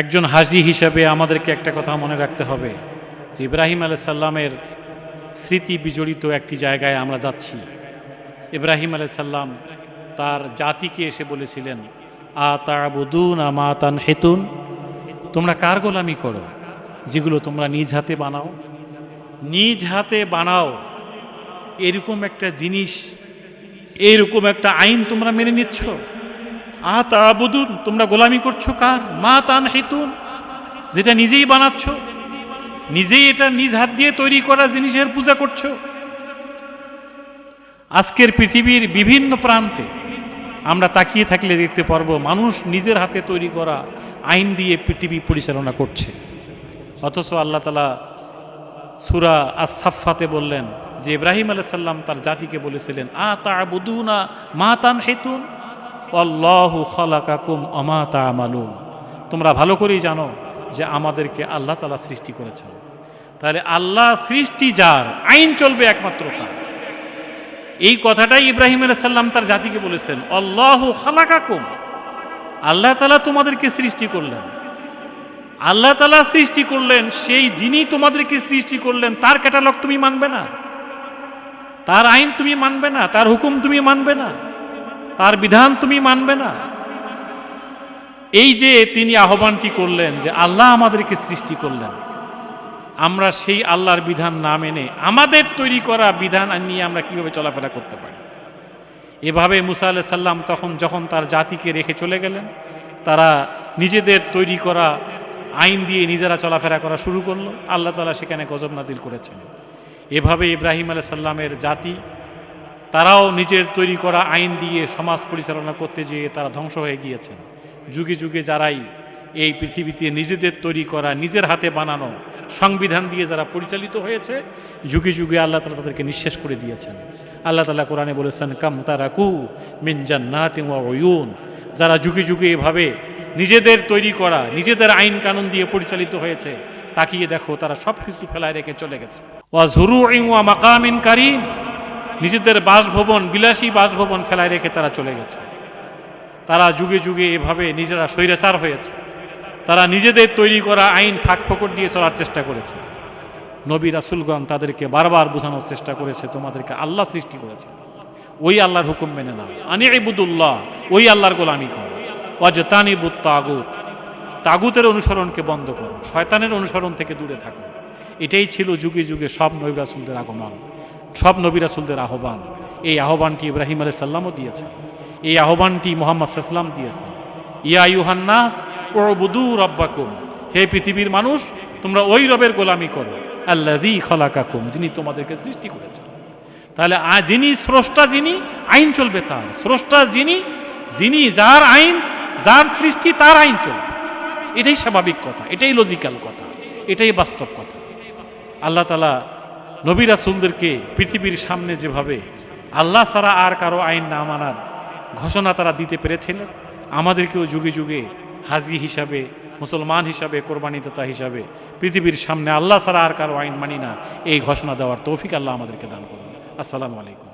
একজন হাজি হিসাবে আমাদেরকে একটা কথা মনে রাখতে হবে যে ইব্রাহিম আলাইহিস সালামের স্মৃতি বিজড়িত একটি জায়গায় আমরা যাচ্ছি। ইব্রাহিম আলাইহিস সালাম তার জাতিকে এসে বলেছিলেন, আতাবুদুনা মা তানহিতুন, তোমরা কার গোলামি করো? যেগুলো তোমরা নিজ হাতে বানাও। নিজ হাতে বানাও এরকম একটা জিনিস, এরকম একটা আইন তোমরা মেনে নিচ্ছ। আতাবুদুন, তোমরা গোলামি করছো কার? মা তানহিতুন, যেটা নিজেই বানাচ্ছ, নিজেই এটা নিজ হাত দিয়ে তৈরি করা জিনিসের পূজা করছো। আজকের পৃথিবীর বিভিন্ন প্রান্তে আমরা তাকিয়ে থাকলে দেখতে পারবো মানুষ নিজের হাতে তৈরি করা আইন দিয়ে পৃথিবী পরিচালনা করছে। অথচ আল্লাহ তাআলা সূরা আস-সাফফাতে বললেন যে ইব্রাহিম আলাইহিস সালাম তার জাতিকে বলেছিলেন, আতাবুদুনা মা তানহিতুন আল্লাহু খালাকাকুম ওয়া মা তা'মালুন, তোমরা ভালো করেই জানো যে আমাদেরকে আল্লাহ তাআলা সৃষ্টি করেছেন। তাহলে আল্লাহ সৃষ্টি যার, আইন চলবে একমাত্র তার। এই কথাটাই ইব্রাহিম আলাইহিস সালাম তার জাতিকে বলেছেন, আল্লাহু খালাকাকুম, আল্লাহ তাআলা তোমাদেরকে সৃষ্টি করলেন। আল্লাহ তাআলা সৃষ্টি করলেন, সেই যিনি তোমাদেরকে সৃষ্টি করলেন তার ক্যাটালগ তুমি মানবে না, তার আইন তুমি মানবে না, তার হুকুম তুমি মানবে না, তার বিধান তুমি মানবে না। এই যে তিনি আহ্বানটি করলেন যে আল্লাহ আমাদেরকে সৃষ্টি করলেন, আমরা সেই আল্লাহর বিধান না মেনে আমাদের তৈরি করা বিধান নিয়ে আমরা কিভাবে চলাফেরা করতে পারি? এভাবে মুসা আলাইহিস সালাম যখন তার জাতিকে রেখে চলে গেলেন, তারা নিজেদের তৈরি করা আইন দিয়ে নিজেরা চলাফেরা করা শুরু করলো। আল্লাহ তাআলা সেখানে গজব নাজিল করেছেন। এভাবে ইব্রাহিম আলাইহিস সালামের জাতি, তারাও নিজের তৈরি করা আইন দিয়ে সমাজ পরিচালনা করতে যেয়ে তারা ধ্বংস হয়ে গিয়েছেন। যুগে যুগে যারাই এই পৃথিবীতে নিজেদের তৈরি করা, নিজের হাতে বানানো সংবিধান দিয়ে যারা পরিচালিত হয়েছে, যুগে যুগে আল্লাহ তাআলা তাদেরকে নিঃশেষ করে দিয়েছেন। আল্লাহ তাআলা কোরআনে বলেছেন, কাম তারাকু মিন জান্নাতিন ওয়া উয়ুন, যারা যুগে যুগে এভাবে নিজেদের তৈরি করা, নিজেদের আইন কানুন দিয়ে পরিচালিত হয়েছে, তাকিয়ে দেখো তারা সব কিছু ফেলায় রেখে চলে গেছে। ওয়া যুরুইন ওয়া মাকামিন কারীম, নিজেদের বাসভবন, বিলাসী বাসভবন ফেলায় রেখে তারা চলে গেছে। তারা যুগে যুগে এভাবে নিজেরা স্বৈরাচার হয়েছে। তারা নিজেদের তৈরি করা আইন ফাঁক ফোকর দিয়ে চলার চেষ্টা করেছে। নবী রাসূলগণ তাদেরকে বারবার বোঝানোর চেষ্টা করেছে, তোমাদেরকে আল্লাহ সৃষ্টি করেছে, ওই আল্লাহর হুকুম মেনে নাও। আনি ইবুদুল্লাহ, ওই আল্লাহর গোলামি করো। ওয়াজতানিবুত তাগুত, তাগুতের অনুসরণকে বন্ধ করো, শয়তানের অনুসরণ থেকে দূরে থাকো। এটাই ছিল যুগে যুগে সব নবী রাসূলদের আগমন, সব নবী রাসূলদের আহ্বান। এই আহ্বানটি ইব্রাহিম আলাইহিস সালামও দিয়েছেন, এই আহ্বানটি মুহাম্মদ সাল্লাল্লাহু আলাইহি ওয়াসাল্লাম দিয়েছেন। ইয়া আইয়ুহান নাস উবুদু রাব্বাকুম, হে পৃথিবীর মানুষ, তোমরা ওই রবের গোলামি করো, আল্লাযী খালাকাকুম, যিনি তোমাদেরকে সৃষ্টি করেছেন। তাহলে যিনি স্রষ্টা, যিনি আইন চলবে তার। স্রষ্টা যিনি, যিনি যার আইন, যার সৃষ্টি তার আইন চলবে। এটাই স্বাভাবিক কথা, এটাই লজিক্যাল কথা, এটাই বাস্তব কথা। আল্লাহ তাআলা নবী রাসূলদেরকে পৃথিবীর সামনে যেভাবে আল্লাহ ছাড়া আর কারো আইন না মানার ঘোষণা তারা দিতে পেরেছিলেন, আমাদেরকেও যুগে যুগে হাজি হিসাবে, মুসলমান হিসাবে, কোরবানিদাতা হিসাবে পৃথিবীর সামনে আল্লাহ ছাড়া আর কারো আইন মানি না এই ঘোষণা দেওয়ার তৌফিক আল্লাহ আমাদেরকে দান করুন। আসসালামু আলাইকুম।